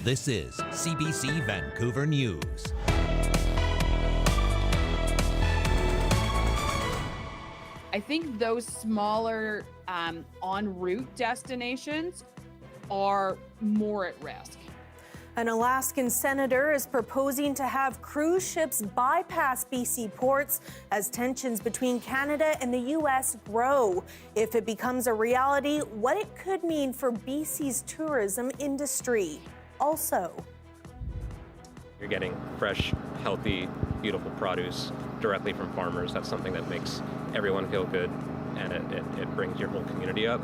This is CBC Vancouver News. I think those smaller en route destinations are more at risk. An Alaskan senator is proposing to have cruise ships bypass BC ports as tensions between Canada and the U.S. grow. If it becomes a reality, what it could mean for BC's tourism industry. Also, you're getting fresh, healthy, beautiful produce directly from farmers. That's something that makes everyone feel good, and it brings your whole community up.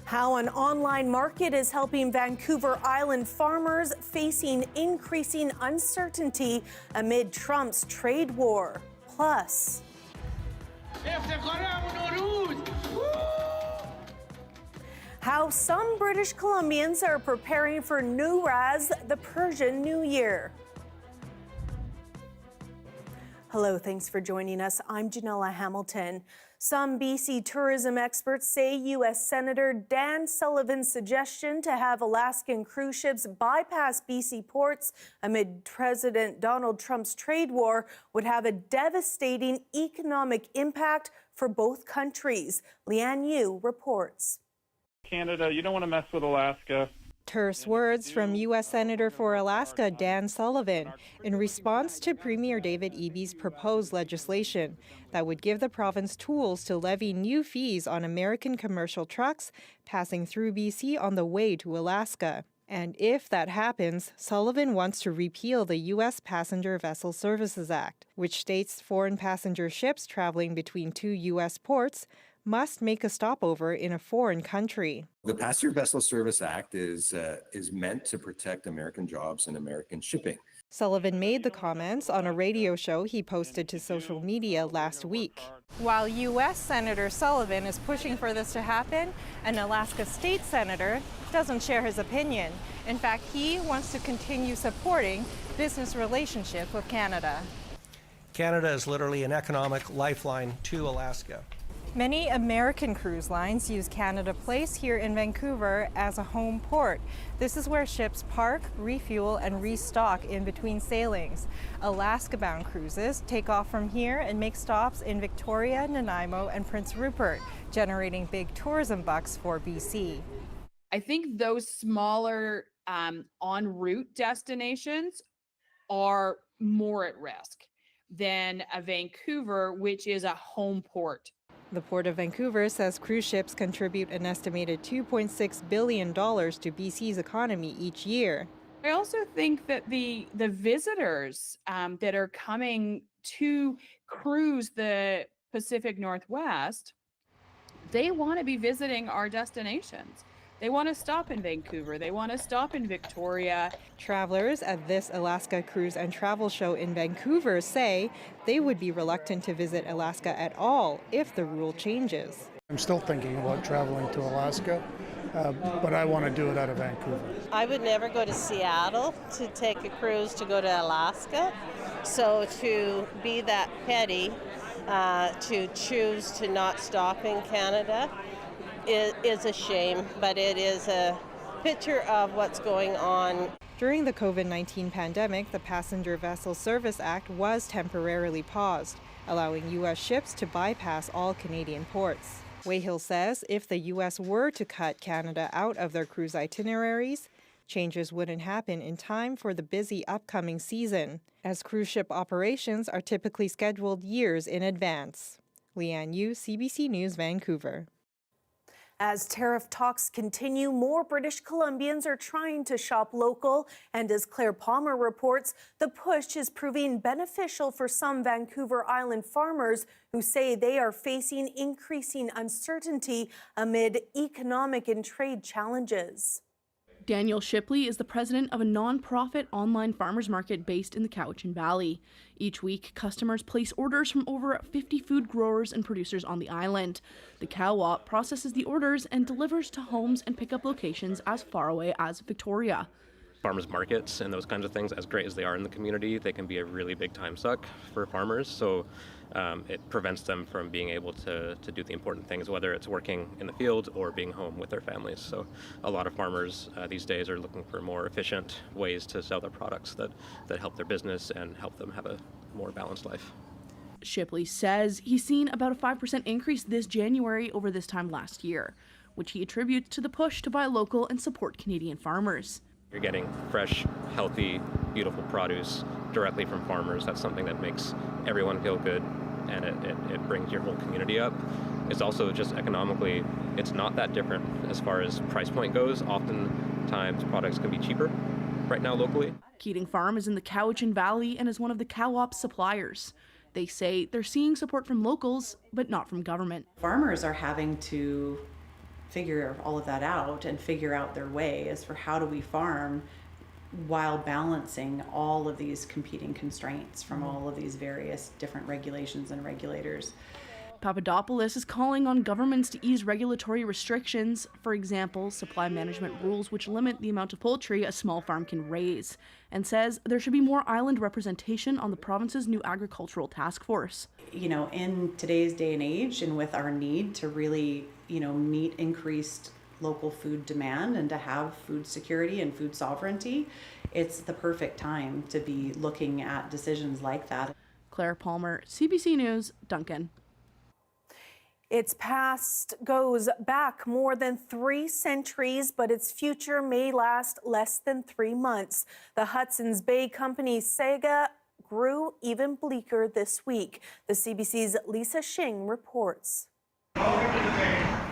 How an online market is helping Vancouver Island farmers facing increasing uncertainty amid Trump's trade war. Plus, how some British Columbians are preparing for New Year's, the Persian New Year. Hello, thanks for joining us. I'm Janella Hamilton. Some BC tourism experts say U.S. Senator Dan Sullivan's suggestion to have Alaskan cruise ships bypass BC ports amid President Donald Trump's trade war would have a devastating economic impact for both countries. Leanne Yu reports. Canada, you don't want to mess with Alaska. Terse words from U.S. Senator for Alaska Dan Sullivan in response to Premier David Eby's proposed legislation that would give the province tools to levy new fees on American commercial trucks passing through BC on the way to Alaska. And if that happens, Sullivan wants to repeal the U.S. Passenger Vessel Services Act, which states foreign passenger ships traveling between two U.S. ports must make a stopover in a foreign country. The Passenger Vessel Service Act is meant to protect American jobs and American shipping. Sullivan made the comments on a radio show he posted to social media last week. While U.S. Senator Sullivan is pushing for this to happen, an Alaska state senator doesn't share his opinion. In fact, he wants to continue supporting business relationship with Canada. Canada is literally an economic lifeline to Alaska. Many American cruise lines use Canada Place here in Vancouver as a home port. This is where ships park, refuel, and restock in between sailings. Alaska-bound cruises take off from here and make stops in Victoria, Nanaimo, and Prince Rupert, generating big tourism bucks for BC. I think those smaller en route destinations are more at risk than a Vancouver, which is a home port. The Port of Vancouver says cruise ships contribute an estimated $2.6 billion to BC's economy each year. I also think that the visitors that are coming to cruise the Pacific Northwest, they want to be visiting our destinations. They want to stop in Vancouver. They want to stop in Victoria. Travelers at this Alaska Cruise and Travel Show in Vancouver say they would be reluctant to visit Alaska at all if the rule changes. I'm still thinking about traveling to Alaska, but I want to do it out of Vancouver. I would never go to Seattle to take a cruise to go to Alaska. So to be that petty, to choose to not stop in Canada, it is a shame, but it is a picture of what's going on. During the COVID-19 pandemic, the Passenger Vessel Service Act was temporarily paused, allowing U.S. ships to bypass all Canadian ports. Wayhill says if the U.S. were to cut Canada out of their cruise itineraries, changes wouldn't happen in time for the busy upcoming season, as cruise ship operations are typically scheduled years in advance. Leanne Yu, CBC News, Vancouver. As tariff talks continue, more British Columbians are trying to shop local. And as Claire Palmer reports, the push is proving beneficial for some Vancouver Island farmers who say they are facing increasing uncertainty amid economic and trade challenges. Daniel Shipley is the president of a non-profit online farmers market based in the Cowichan Valley. Each week, customers place orders from over 50 food growers and producers on the island. The co-op processes the orders and delivers to homes and pickup locations as far away as Victoria. farmers markets and those kinds of things, as great as they are in the community, they can be a really big time suck for farmers. So it prevents them from being able to do the important things, whether it's working in the field or being home with their families. So a lot of farmers these days are looking for more efficient ways to sell their products that help their business and help them have a more balanced life. Shipley says he's seen about a 5% increase this January over this time last year, which he attributes to the push to buy local and support Canadian farmers. You're getting fresh, healthy, beautiful produce directly from farmers. That's something that makes everyone feel good, and it brings your whole community up. It's also just economically, it's not that different as far as price point goes. Oftentimes products can be cheaper right now locally. Keating Farm is in the Cowichan Valley and is one of the co-op suppliers. They say they're seeing support from locals, but not from government. Farmers are having to figure all of that out and figure out their way as for how do we farm while balancing all of these competing constraints from all of these various different regulations and regulators. Papadopoulos is calling on governments to ease regulatory restrictions, for example, supply management rules which limit the amount of poultry a small farm can raise, and says there should be more island representation on the province's new agricultural task force. You know, in today's day and age, and with our need to really, meet increased local food demand and to have food security and food sovereignty, it's the perfect time to be looking at decisions like that. Claire Palmer, CBC News, Duncan. Its past goes back more than 3 centuries, but its future may last less than 3 months. The Hudson's Bay Company's saga grew even bleaker this week. The CBC's Lisa Shing reports.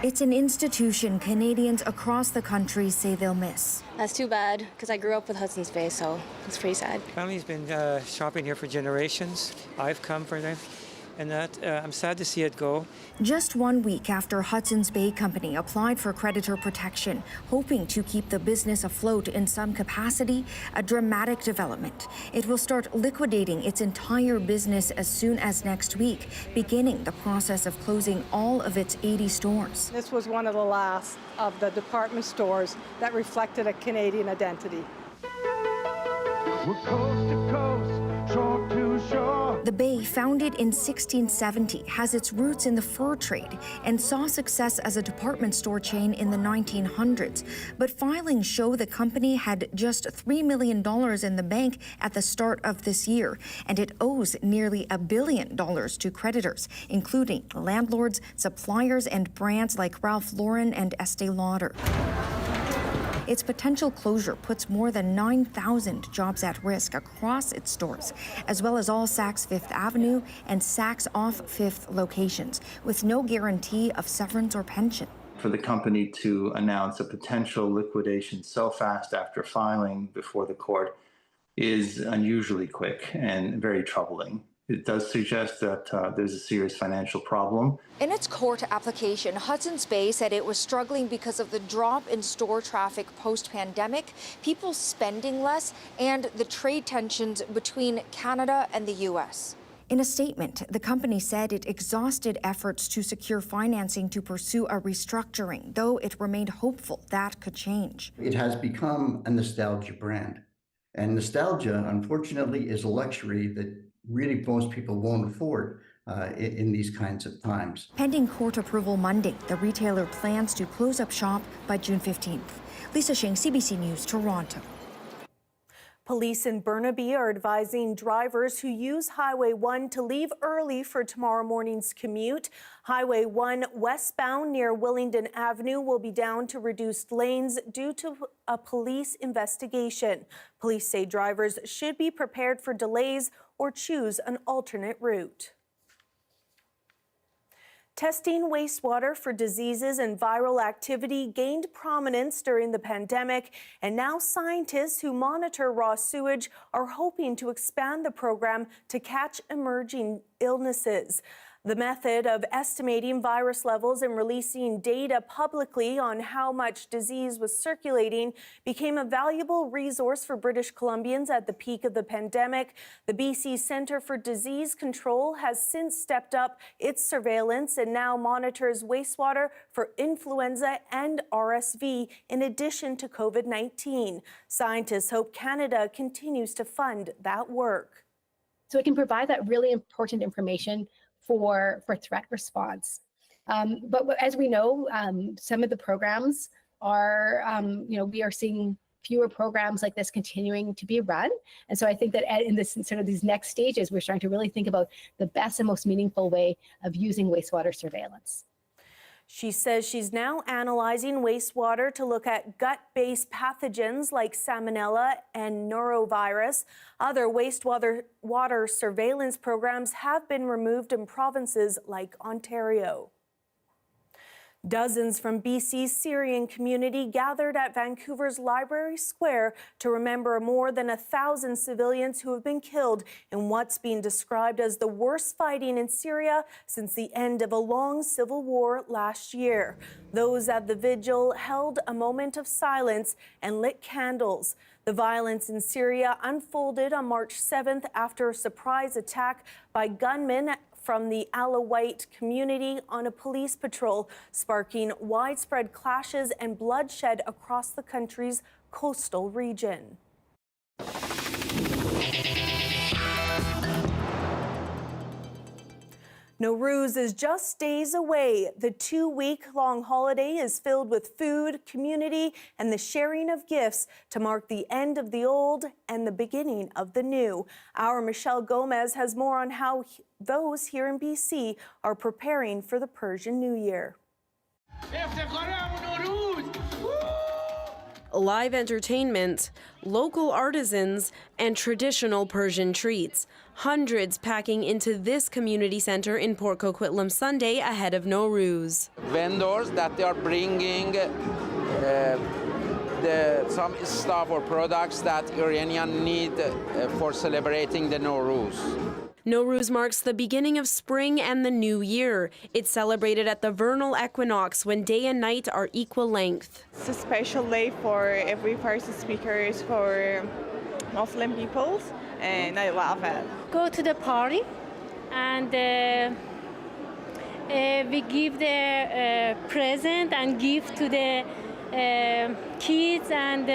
It's an institution Canadians across the country say they'll miss. That's too bad, because I grew up with Hudson's Bay, so it's pretty sad. Family's been shopping here for generations. I've come for them, and I'm sad to see it go. Just 1 week after Hudson's Bay Company applied for creditor protection, hoping to keep the business afloat in some capacity, a dramatic development. It will start liquidating its entire business as soon as next week, beginning the process of closing all of its 80 stores. This was one of the last of the department stores that reflected a Canadian identity. We're coast to coast, shore to shore. The Bay, founded in 1670, has its roots in the fur trade and saw success as a department store chain in the 1900s. But filings show the company had just $3 million in the bank at the start of this year, and it owes nearly $1 billion to creditors, including landlords, suppliers, and brands like Ralph Lauren and Estee Lauder. Its potential closure puts more than 9,000 jobs at risk across its stores, as well as all Saks Fifth Avenue and Saks Off Fifth locations, with no guarantee of severance or pension. For the company to announce a potential liquidation so fast after filing before the court is unusually quick and very troubling. It does suggest that there's a serious financial problem. In its court application, Hudson's Bay said it was struggling because of the drop in store traffic post-pandemic, people spending less, and the trade tensions between Canada and the U.S. In a statement, the company said it exhausted efforts to secure financing to pursue a restructuring, though it remained hopeful that could change. It has become a nostalgia brand. And nostalgia, unfortunately, is a luxury that really most people won't afford in these kinds of times. Pending court approval Monday, the retailer plans to close up shop by June 15th. Lisa Shing, CBC News, Toronto. Police in Burnaby are advising drivers who use Highway 1 to leave early for tomorrow morning's commute. Highway 1 westbound near Willingdon Avenue will be down to reduced lanes due to a police investigation. Police say drivers should be prepared for delays or choose an alternate route. Testing wastewater for diseases and viral activity gained prominence during the pandemic, and now scientists who monitor raw sewage are hoping to expand the program to catch emerging illnesses. The method of estimating virus levels and releasing data publicly on how much disease was circulating became a valuable resource for British Columbians at the peak of the pandemic. The BC Centre for Disease Control has since stepped up its surveillance and now monitors wastewater for influenza and RSV in addition to COVID-19. Scientists hope Canada continues to fund that work. So it can provide that really important information for threat response. But as we know, some of the programs are, we are seeing fewer programs like this continuing to be run. And so I think that in this sort of these next stages, we're starting to really think about the best and most meaningful way of using wastewater surveillance. She says she's now analyzing wastewater to look at gut-based pathogens like salmonella and norovirus. Other water surveillance programs have been removed in provinces like Ontario. Dozens from BC's Syrian community gathered at Vancouver's Library Square to remember more than 1,000 civilians who have been killed in what's being described as the worst fighting in Syria since the end of a long civil war last year. Those at the vigil held a moment of silence and lit candles. The violence in Syria unfolded on March 7th after a surprise attack by gunmen from the Alawite community on a police patrol, sparking widespread clashes and bloodshed across the country's coastal region. Nowruz is just days away. The 2-week-long holiday is filled with food, community, and the sharing of gifts to mark the end of the old and the beginning of the new. Our Michelle Gomez has more on how those here in BC are preparing for the Persian New Year. Live entertainment, local artisans, and traditional Persian treats. Hundreds packing into this community center in Port Coquitlam Sunday ahead of Nowruz. Vendors that they are bringing some stuff or products that Iranians need for celebrating the Nowruz. Nowruz marks the beginning of spring and the new year. It's celebrated at the vernal equinox when day and night are equal length. It's a special day for every Farsi speakers, for Muslim peoples, and I love it. Go to the party and we give the present and gift to the kids and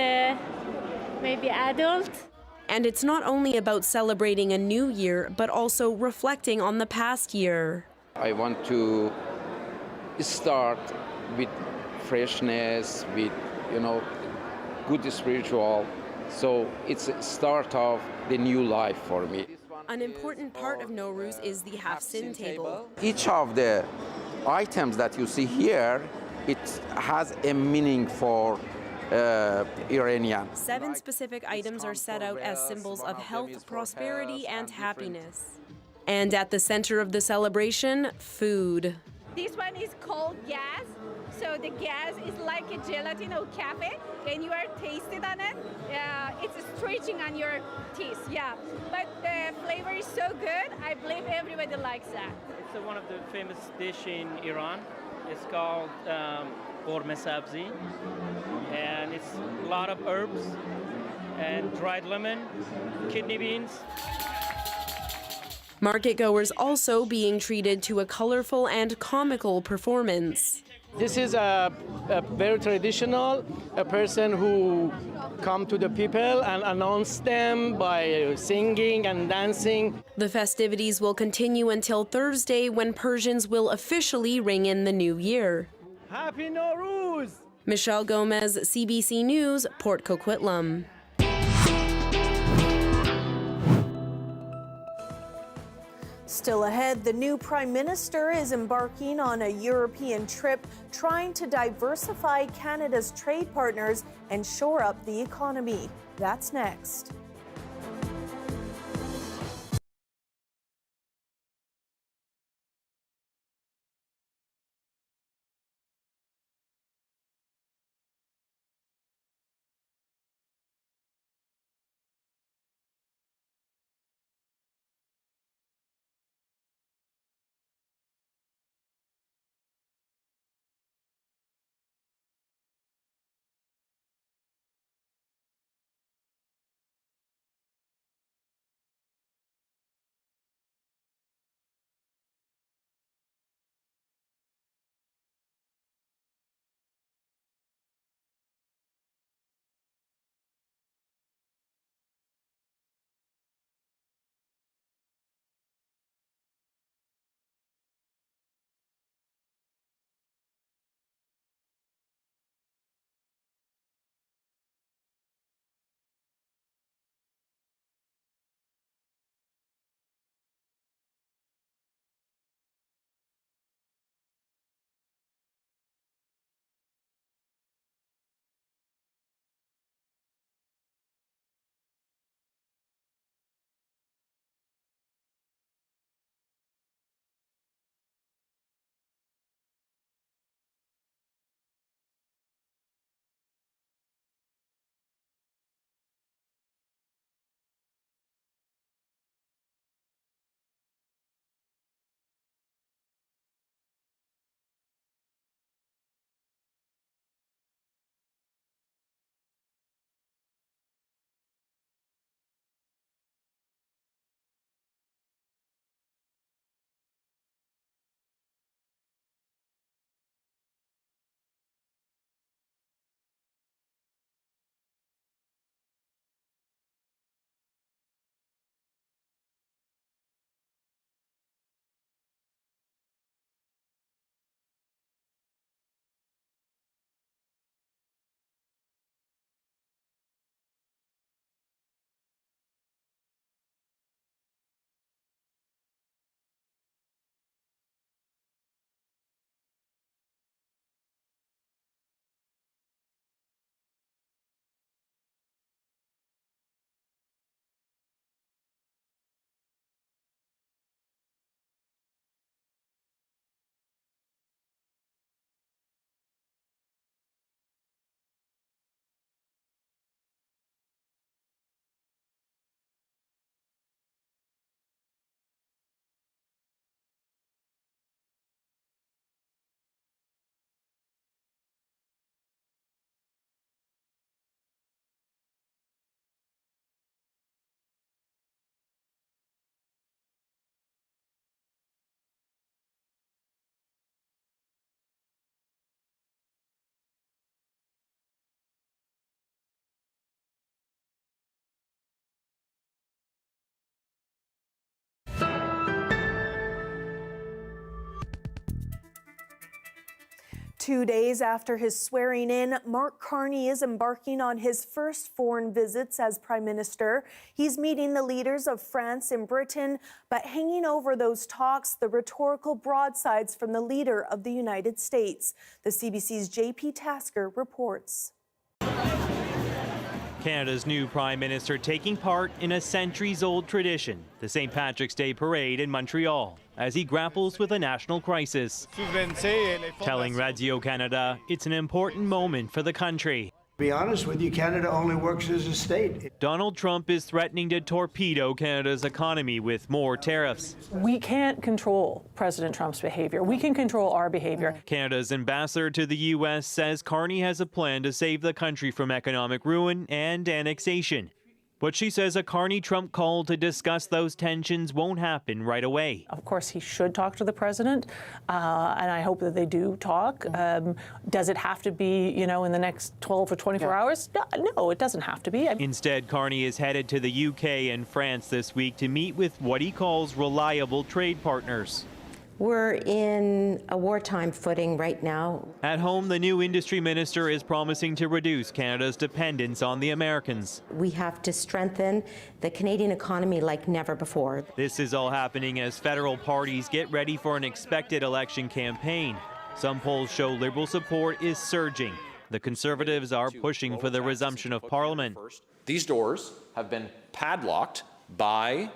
maybe adults. And it's not only about celebrating a new year, but also reflecting on the past year. I want to start with freshness, with, good spiritual. So it's a start of the new life for me. An important part of Nowruz is the Hudson table. Each of the items that you see here, it has a meaning for Iranian. 7 specific items are set out as symbols of health, prosperity, and happiness. And at the center of the celebration, food. This one is called gas. So the gas is like a gelatin or cafe. When you are tasted on it, it's stretching on your teeth. Yeah, but the flavor is so good. I believe everybody likes that. It's one of the famous dish in Iran. It's called Gorme sabzi, and it's a lot of herbs and dried lemon, kidney beans. Market-goers also being treated to a colorful and comical performance. This is a very traditional, a person who come to the people and announce them by singing and dancing. The festivities will continue until Thursday when Persians will officially ring in the new year. Happy Nowruz! Michelle Gomez, CBC News, Port Coquitlam. Still ahead, the new Prime Minister is embarking on a European trip, trying to diversify Canada's trade partners and shore up the economy. That's next. 2 days after his swearing in, Mark Carney is embarking on his first foreign visits as Prime Minister. He's meeting the leaders of France and Britain, but hanging over those talks, the rhetorical broadsides from the leader of the United States. The CBC's JP Tasker reports. Canada's new Prime Minister taking part in a centuries-old tradition, the St. Patrick's Day Parade in Montreal, as he grapples with a national crisis. Telling Radio-Canada it's an important moment for the country. To be honest with you, Canada only works as a state. Donald Trump is threatening to torpedo Canada's economy with more tariffs. We can't control President Trump's behavior. We can control our behavior. Canada's ambassador to the U.S. says Carney has a plan to save the country from economic ruin and annexation. But she says a Carney-Trump call to discuss those tensions won't happen right away. Of course, he should talk to the president, and I hope that they do talk. Does it have to be, in the next 12 or 24 hours? No, it doesn't have to be. Instead, Carney is headed to the UK and France this week to meet with what he calls reliable trade partners. We're in a wartime footing right now. At home, the new industry minister is promising to reduce Canada's dependence on the Americans. We have to strengthen the Canadian economy like never before. This is all happening as federal parties get ready for an expected election campaign. Some polls show Liberal support is surging. The Conservatives are pushing for the resumption of Parliament. These doors have been padlocked by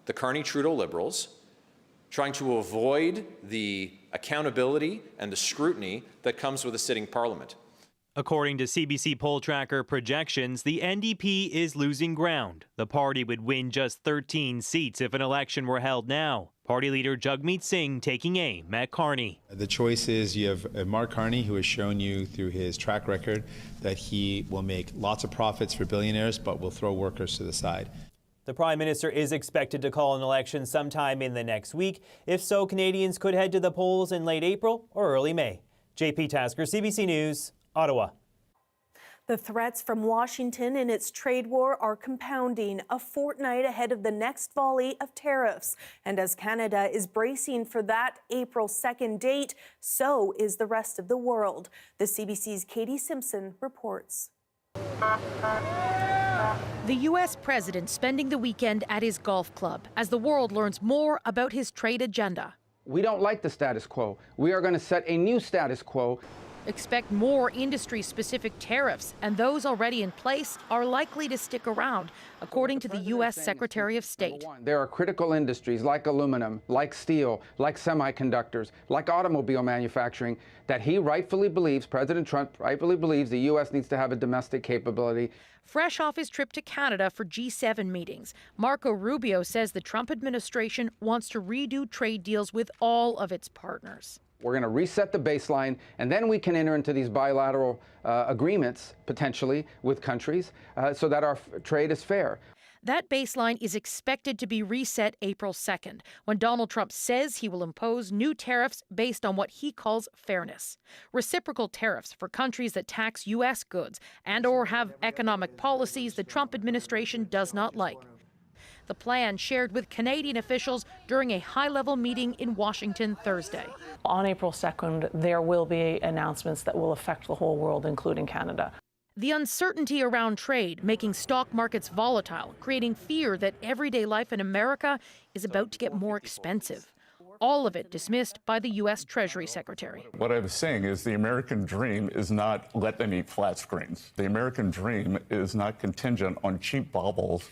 the Carney-Trudeau Liberals, trying to avoid the accountability and the scrutiny that comes with a sitting parliament. According to CBC poll tracker projections, the NDP is losing ground. The party would win just 13 seats if an election were held now. Party leader Jagmeet Singh taking aim at Carney. The choice is you have Mark Carney, who has shown you through his track record that he will make lots of profits for billionaires, but will throw workers to the side. The Prime Minister is expected to call an election sometime in the next week. If so, Canadians could head to the polls in late April or early May. JP Tasker, CBC News, Ottawa. The threats from Washington in its trade war are compounding a fortnight ahead of the next volley of tariffs. And as Canada is bracing for that April 2nd date, so is the rest of the world. The CBC's Katie Simpson reports. The U.S. president spending the weekend at his golf club as the world learns more about his trade agenda. We don't like the status quo. We are going to set a new status quo. Expect more industry-specific tariffs, and those already in place are likely to stick around, according to the U.S. Secretary of State. There are critical industries like aluminum, like steel, like semiconductors, like automobile manufacturing, that he rightfully believes, President Trump rightfully believes, the U.S. needs to have a domestic capability. Fresh off his trip to Canada for G7 meetings, Marco Rubio says the Trump administration wants to redo trade deals with all of its partners. We're going to reset the baseline, and then we can enter into these bilateral agreements, potentially, with countries so that our trade is fair. That baseline is expected to be reset April 2nd, when Donald Trump says he will impose new tariffs based on what he calls fairness. Reciprocal tariffs for countries that tax U.S. goods and or have economic policies the Trump administration does not like. The plan shared with Canadian officials during a high-level meeting in Washington Thursday. On April 2nd, there will be announcements that will affect the whole world, including Canada. The uncertainty around trade making stock markets volatile, creating fear that everyday life in America is about to get more expensive. All of it dismissed by the U.S. Treasury Secretary. What I was saying is the American dream is not let them eat flat screens. The American dream is not contingent on cheap baubles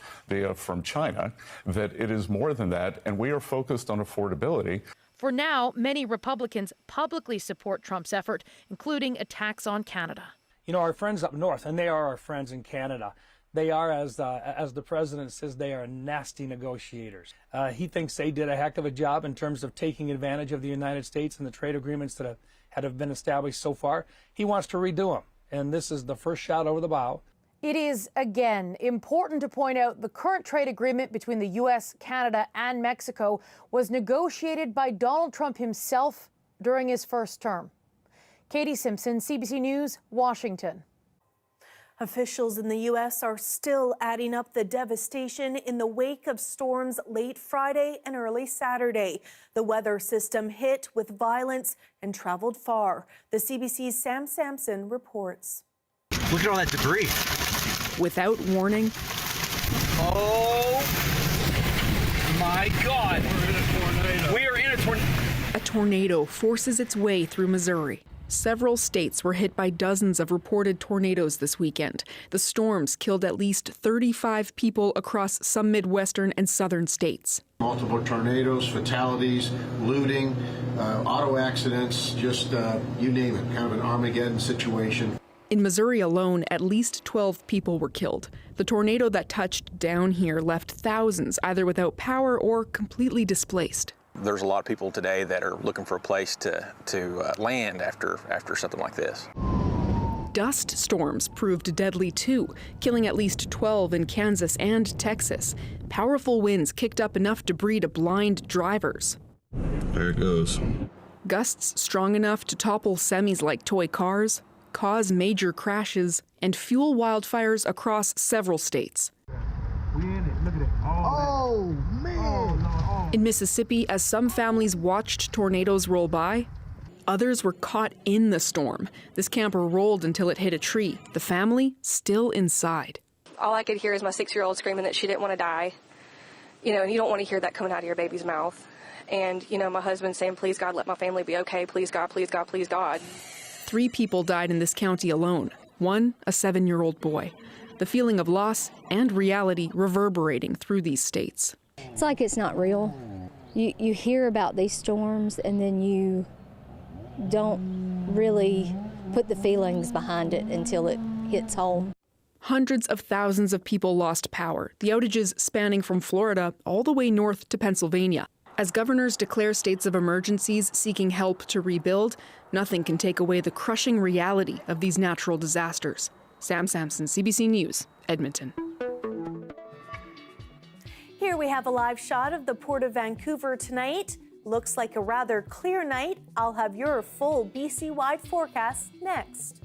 from China, that it is more than that, and we are focused on affordability. For now, many Republicans publicly support Trump's effort, including a tax on Canada. You know, our friends up north, and they are our friends in Canada, they are, as the president says, they are nasty negotiators. He thinks they did a heck of a job in terms of taking advantage of the United States and the trade agreements that have been established so far. He wants to redo them, and this is the first shot over the bow. It is, again, important to point out the current trade agreement between the U.S., Canada, and Mexico was negotiated by Donald Trump himself during his first term. Katie Simpson, CBC News, Washington. Officials in the U.S. are still adding up the devastation in the wake of storms late Friday and early Saturday. The weather system hit with violence and traveled far. The CBC's Sam Sampson reports. Look at all that debris. Without warning. Oh my God. We're in a tornado. We are in a tornado. A tornado forces its way through Missouri. Several states were hit by dozens of reported tornadoes this weekend. The storms killed at least 35 people across some Midwestern and southern states. Multiple tornadoes, fatalities, looting, auto accidents, just you name it, kind of an Armageddon situation. In Missouri alone, at least 12 people were killed. The tornado that touched down here left thousands either without power or completely displaced. There's a lot of people today that are looking for a place to land after something like this. Dust storms proved deadly too, killing at least 12 in Kansas and Texas. Powerful winds kicked up enough debris to blind drivers. There it goes. Gusts strong enough to topple semis like toy cars, cause major crashes, and fuel wildfires across several states. We in it. Look at it. Oh, man. Oh, no. In Mississippi, as some families watched tornadoes roll by, others were caught in the storm. This camper rolled until it hit a tree. The family still inside. All I could hear is my 6-year-old screaming that she didn't want to die. You know, and you don't want to hear that coming out of your baby's mouth. And, you know, my husband saying, please, God, let my family be okay. Please, God, please, God, please, God. 3 people died in this county alone. One, a 7-year-old boy. The feeling of loss and reality reverberating through these states. It's like it's not real. You hear about these storms and then you don't really put the feelings behind it until it hits home. Hundreds of thousands of people lost power, the outages spanning from Florida all the way north to Pennsylvania. As governors declare states of emergencies seeking help to rebuild, nothing can take away the crushing reality of these natural disasters. Sam Sampson, CBC News, Edmonton. Here we have a live shot of the Port of Vancouver tonight. Looks like a rather clear night. I'll have your full BC-wide forecast next.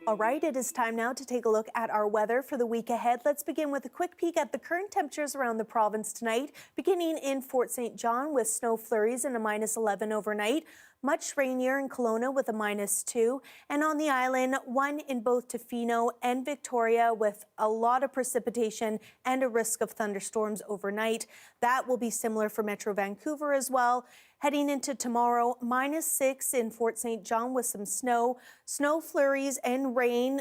All right, it is time now to take a look at our weather for the week ahead. Let's begin with a quick peek at the current temperatures around the province tonight, beginning in Fort St. John with snow flurries and a -11 overnight. Much rainier in Kelowna with a -2, and on the island, 1 in both Tofino and Victoria with a lot of precipitation and a risk of thunderstorms overnight. That will be similar for Metro Vancouver as well. Heading into tomorrow, -6 in Fort St. John with some snow flurries and rain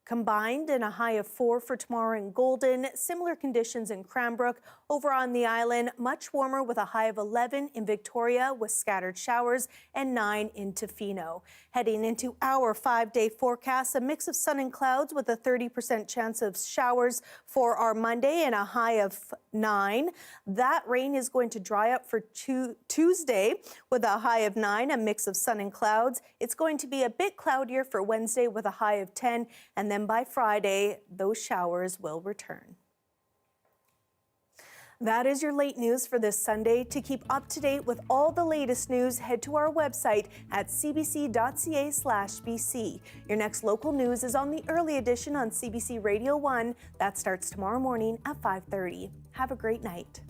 combined, and a high of 4 for tomorrow in Golden. Similar conditions in Cranbrook. Over on the island, much warmer with a high of 11 in Victoria with scattered showers, and 9 in Tofino. Heading into our 5-day forecast, a mix of sun and clouds with a 30% chance of showers for our Monday and a high of 9. That rain is going to dry up for Tuesday with a high of 9, a mix of sun and clouds. It's going to be a bit cloudier for Wednesday with a high of 10, and then by Friday, those showers will return. That is your late news for this Sunday. To keep up to date with all the latest news, head to our website at cbc.ca/BC. Your next local news is on the early edition on CBC Radio 1. That starts tomorrow morning at 5:30. Have a great night.